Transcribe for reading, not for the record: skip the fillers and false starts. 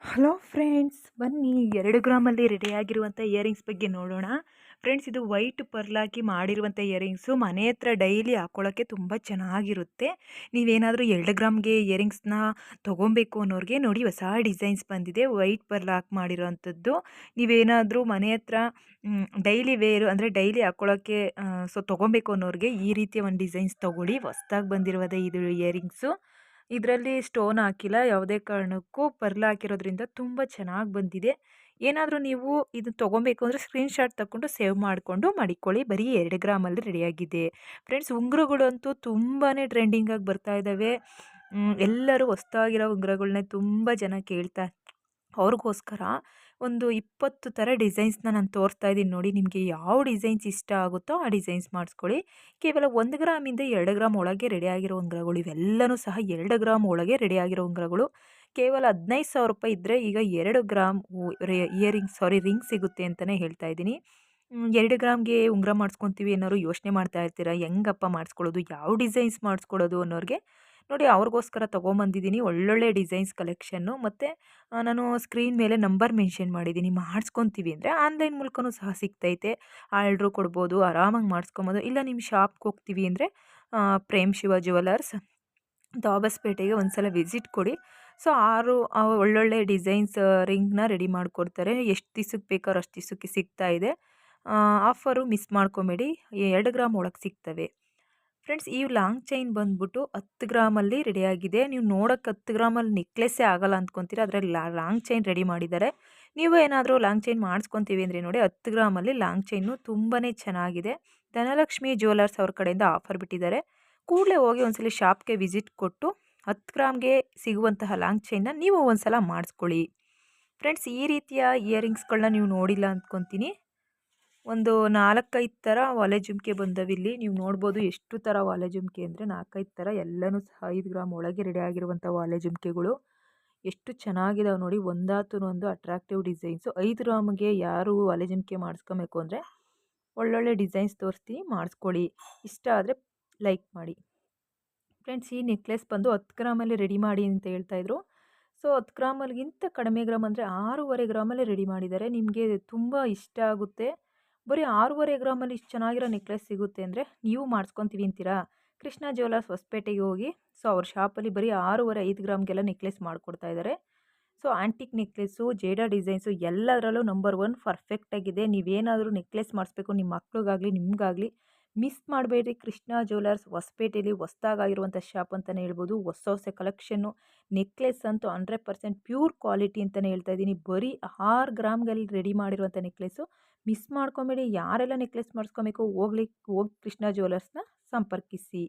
Hello friends, ಬನ್ನಿ 2 ಗ್ರಾಮಲ್ಲಿ ರೆಡಿಯಾಗಿರುವಂಥ earrings ಬಗ್ಗೆ ನೋಡೋಣ. ಫ್ರೆಂಡ್ಸ್, ಇದು ವೈಟ್ ಪರ್ಲ್ ಹಾಕಿ ಮಾಡಿರುವಂಥ ಇಯರಿಂಗ್ಸು ಮನೆ ಹತ್ರ ಡೈಲಿ ಹಾಕ್ಕೊಳ್ಳೋಕ್ಕೆ ತುಂಬ ಚೆನ್ನಾಗಿರುತ್ತೆ. ನೀವೇನಾದರೂ 2 ಗ್ರಾಮ್ಗೆ ಇಯರಿಂಗ್ಸ್ನ ತೊಗೊಬೇಕು ಅನ್ನೋರಿಗೆ ನೋಡಿ, ಹೊಸ ಡಿಸೈನ್ಸ್ ಬಂದಿದೆ ವೈಟ್ ಪರ್ಲ್ ಹಾಕಿ ಮಾಡಿರೋವಂಥದ್ದು. ನೀವೇನಾದರೂ ಮನೆ ಹತ್ರ ಡೈಲಿ ವೇರು ಅಂದರೆ ಡೈಲಿ ಹಾಕ್ಕೊಳ್ಳೋಕ್ಕೆ ತೊಗೊಬೇಕು ಅನ್ನೋರಿಗೆ ಈ ರೀತಿಯ ಒಂದು ಡಿಸೈನ್ಸ್ ತೊಗೊಳ್ಳಿ. ಹೊಸ್ದಾಗಿ ಬಂದಿರುವುದೇ ಇದು ಇಯರಿಂಗ್ಸು. ಇದರಲ್ಲಿ ಸ್ಟೋನ್ ಹಾಕಿಲ್ಲ, ಯಾವುದೇ ಕಾರಣಕ್ಕೂ ಪರ್ಲ್ ಹಾಕಿರೋದ್ರಿಂದ ತುಂಬ ಚೆನ್ನಾಗಿ ಬಂದಿದೆ. ಏನಾದರೂ ನೀವು ಇದು ತೊಗೊಬೇಕು ಅಂದರೆ ಸ್ಕ್ರೀನ್‌ಶಾಟ್ ತಗೊಂಡು ಸೇವ್ ಮಾಡಿಕೊಂಡು ಮಡಿಕೊಳ್ಳಿ. ಬರೀ 2 ಗ್ರಾಮಲ್ಲಿ ರೆಡಿಯಾಗಿದೆ. ಫ್ರೆಂಡ್ಸ್, ಉಂಗುರಗಳಂತೂ ತುಂಬಾ ಟ್ರೆಂಡಿಂಗಾಗಿ ಬರ್ತಾ ಇದ್ದಾವೆ. ಎಲ್ಲರೂ ಹೊಸ್ದಾಗಿರೋ ಉಂಗುರಗಳನ್ನೇ ತುಂಬ ಜನ ಕೇಳ್ತಾ ಅವ್ರಿಗೋಸ್ಕರ ಒಂದು 20 ಥರ ಡಿಸೈನ್ಸ್ನ ನಾನು ತೋರಿಸ್ತಾ ಇದ್ದೀನಿ ನೋಡಿ. ನಿಮಗೆ ಯಾವ ಡಿಸೈನ್ಸ್ ಇಷ್ಟ ಆಗುತ್ತೋ ಆ ಡಿಸೈನ್ಸ್ ಮಾಡಿಸ್ಕೊಳ್ಳಿ. ಕೇವಲ 1 ಗ್ರಾಮಿಂದ 2 ಗ್ರಾಮ್ ಒಳಗೆ ರೆಡಿಯಾಗಿರೋ ಉಂಗುರಗಳು ಇವೆಲ್ಲವೂ ಸಹ 2 ಗ್ರಾಮ್ ಒಳಗೆ ರೆಡಿಯಾಗಿರೋ ಉಂಗುರಗಳು. ಕೇವಲ 15,000 ಇದ್ದರೆ ಈಗ 2 ಗ್ರಾಮ್ ರಿಂಗ್ ಸಿಗುತ್ತೆ ಅಂತಲೇ ಹೇಳ್ತಾ ಇದ್ದೀನಿ. 2 ಗ್ರಾಮ್ಗೆ ಉಂಗುರ ಮಾಡಿಸ್ಕೊತೀವಿ ಅನ್ನೋರು ಯೋಚನೆ ಮಾಡ್ತಾ ಇರ್ತೀರಾ, ಹೆಂಗಪ್ಪ ಮಾಡಿಸ್ಕೊಳ್ಳೋದು, ಯಾವ ಡಿಸೈನ್ಸ್ ಮಾಡಿಸ್ಕೊಳ್ಳೋದು ಅನ್ನೋರಿಗೆ ನೋಡಿ, ಅವ್ರಿಗೋಸ್ಕರ ತೊಗೊಂಬಂದಿದ್ದೀನಿ ಒಳ್ಳೊಳ್ಳೆ ಡಿಸೈನ್ಸ್ ಕಲೆಕ್ಷನ್ನು. ಮತ್ತು ನಾನು ಸ್ಕ್ರೀನ್ ಮೇಲೆ ನಂಬರ್ ಮೆನ್ಷನ್ ಮಾಡಿದ್ದೀನಿ. ಮಾಡಿಸ್ಕೊತೀವಿ ಅಂದರೆ ಆನ್ಲೈನ್ ಮೂಲಕನೂ ಸಹ ಸಿಗ್ತೈತೆ. ಆರ್ಡ್ರು ಕೊಡ್ಬೋದು, ಆರಾಮಾಗಿ ಮಾಡಿಸ್ಕೊಬೋದು. ಇಲ್ಲ ನಿಮ್ಮ ಶಾಪ್ಗೆ ಹೋಗ್ತೀವಿ ಅಂದರೆ ಪ್ರೇಮ್ ಶಿವ ಜ್ಯುವೆಲರ್ಸ್, ದಾಬಸ್ಪೇಟೆಗೆ ಒಂದು ಸಲ ವಿಸಿಟ್ ಕೊಡಿ. ಸೊ 6 ಒಳ್ಳೊಳ್ಳೆ ಡಿಸೈನ್ಸ್ ರಿಂಗ್ನ ರೆಡಿ ಮಾಡಿಕೊಡ್ತಾರೆ. ಎಷ್ಟು ದಿವ್ಸಕ್ಕೆ ಬೇಕಾದ್ರೋ ಅಷ್ಟು ದಿವ್ಸಕ್ಕೆ ಸಿಗ್ತಾ ಇದೆ. ಆಫರು ಮಿಸ್ ಮಾಡ್ಕೊಬೇಡಿ, 2 ಗ್ರಾಮ್ ಒಳಗೆ ಸಿಗ್ತವೆ. ಫ್ರೆಂಡ್ಸ್, ಈ ಲಾಂಗ್ ಚೈನ್ ಬಂದ್ಬಿಟ್ಟು 10 ಗ್ರಾಮಲ್ಲಿ ರೆಡಿಯಾಗಿದೆ. ನೀವು ನೋಡೋಕ್ಕೆ 10 ಗ್ರಾಮಲ್ಲಿ ನೆಕ್ಲೆಸ್ಸೇ ಆಗಲ್ಲ ಅಂದ್ಕೊತೀರ, ಅದರಲ್ಲಿ ಲಾಂಗ್ ಚೈನ್ ರೆಡಿ ಮಾಡಿದ್ದಾರೆ. ನೀವು ಏನಾದರೂ ಲಾಂಗ್ ಚೈನ್ ಮಾಡಿಸ್ಕೊತೀವಿ ಅಂದರೆ ನೋಡಿ, 10 ಗ್ರಾಮಲ್ಲಿ ಲಾಂಗ್ ಚೈನು ತುಂಬಾ ಚೆನ್ನಾಗಿದೆ. ಧನಲಕ್ಷ್ಮಿ ಜ್ಯುವೆಲರ್ಸ್ ಅವ್ರ ಕಡೆಯಿಂದ ಆಫರ್ ಬಿಟ್ಟಿದ್ದಾರೆ. ಕೂಡಲೇ ಹೋಗಿ ಒಂದ್ಸಲ ಶಾಪ್ಗೆ ವಿಸಿಟ್ ಕೊಟ್ಟು 10 ಗ್ರಾಮ್ಗೆ ಸಿಗುವಂತಹ ಲಾಂಗ್ ಚೈನ್ನ ನೀವು ಒಂದ್ಸಲ ಮಾಡಿಸ್ಕೊಳ್ಳಿ. ಫ್ರೆಂಡ್ಸ್, ಈ ರೀತಿಯ ಇಯರಿಂಗ್ಸ್ಗಳನ್ನ ನೀವು ನೋಡಿಲ್ಲ ಅಂದ್ಕೊತೀನಿ. ಒಂದು 4-5 ಥರ ಒಲೆ ಜುಮ್ಕೆ ಬಂದವಿಲ್ಲಿ. ನೀವು ನೋಡ್ಬೋದು ಎಷ್ಟು ಥರ ಒಲೆ ಜುಮ್ಕೆ ಅಂದರೆ 4-5 ಥರ, ಎಲ್ಲನೂ ಸಹ 5 ಗ್ರಾಮ್ ಒಳಗೆ ರೆಡಿ ಆಗಿರುವಂಥ ಒಲೆ ಜುಮ್ಕೆಗಳು. ಎಷ್ಟು ಚೆನ್ನಾಗಿದಾವೆ ನೋಡಿ, ಒಂದಾತುನೊಂದು ಅಟ್ರಾಕ್ಟಿವ್ ಡಿಸೈನ್ಸು. 5 ಗ್ರಾಮ್ಗೆ ಯಾರು ಒಲೆ ಜುಮ್ಕೆ ಮಾಡಿಸ್ಕೊಬೇಕು ಅಂದರೆ ಒಳ್ಳೊಳ್ಳೆ ಡಿಸೈನ್ಸ್ ತೋರಿಸ್ತೀನಿ, ಮಾಡಿಸ್ಕೊಳ್ಳಿ. ಇಷ್ಟ ಆದರೆ ಲೈಕ್ ಮಾಡಿ. ಫ್ರೆಂಡ್ಸ್, ಈ ನೆಕ್ಲೆಸ್ ಬಂದು 10 ಗ್ರಾಮಲ್ಲಿ ರೆಡಿ ಮಾಡಿ ಅಂತ ಹೇಳ್ತಾಯಿದ್ರು. ಸೊ 10 ಗ್ರಾಮಲ್ಲಿಗಿಂತ ಕಡಿಮೆ ಗ್ರಾಮ್ ಅಂದರೆ 6.5 ಗ್ರಾಮಲ್ಲಿ ರೆಡಿ ಮಾಡಿದ್ದಾರೆ. ನಿಮಗೆ ತುಂಬ ಇಷ್ಟ ಆಗುತ್ತೆ. ಬರೀ 6.5 ಗ್ರಾಮಲ್ಲಿ ಇಷ್ಟು ಚೆನ್ನಾಗಿರೋ ನೆಕ್ಲೆಸ್ ಸಿಗುತ್ತೆ ಅಂದರೆ ನೀವು ಮಾಡಿಸ್ಕೊತೀವಿ ಅಂತೀರಾ? ಕೃಷ್ಣ ಜ್ಯುವೆಲರ್ಸ್ ಹೊಸಪೇಟೆಗೆ ಹೋಗಿ. ಸೊ ಅವ್ರ ಶಾಪಲ್ಲಿ ಬರೀ 6.5 5 ಗ್ರಾಮ್ಗೆಲ್ಲ ನೆಕ್ಲೆಸ್ ಮಾಡಿಕೊಡ್ತಾ ಇದ್ದಾರೆ. ಸೊ ಆ್ಯಂಟಿಕ್ ನೆಕ್ಲೆಸ್ಸು, ಜೇಡಾ ಡಿಸೈನ್ಸು ಎಲ್ಲದರಲ್ಲೂ ನಂಬರ್ 1 ಪರ್ಫೆಕ್ಟಾಗಿದೆ. ನೀವೇನಾದರೂ ನೆಕ್ಲೆಸ್ ಮಾಡಿಸ್ಬೇಕು ನಿಮ್ಮ ಮಕ್ಳಿಗಾಗಲಿ ನಿಮಗಾಗಲಿ, ಮಿಸ್ ಮಾಡಬೇಡಿ. ಕೃಷ್ಣ ಜ್ಯುವೆಲರ್ಸ್ ಹೊಸಪೇಟೆಯಲ್ಲಿ ಹೊಸದಾಗಿರುವಂಥ ಶಾಪ್ ಅಂತಲೇ ಹೇಳ್ಬೋದು. ಹೊಸ ಕಲೆಕ್ಷನ್ನು ನೆಕ್ಲೆಸ್ ಅಂತೂ 100% ಪ್ಯೂರ್ ಕ್ವಾಲಿಟಿ ಅಂತಲೇ ಹೇಳ್ತಾ ಇದ್ದೀನಿ. ಬರೀ 6 ಗ್ರಾಮ್ಗಳಲ್ಲಿ ರೆಡಿ ಮಾಡಿರುವಂಥ ನೆಕ್ಲೆಸ್ಸು. ಮಿಸ್ ಮಾಡ್ಕೊಬೇಡಿ. ಯಾರೆಲ್ಲ ನೆಕ್ಲೆಸ್ ಮಾಡಿಸ್ಕೊಬೇಕು ಹೋಗಿ ಕೃಷ್ಣ ಜ್ಯುವೆಲರ್ಸ್ನ ಸಂಪರ್ಕಿಸಿ.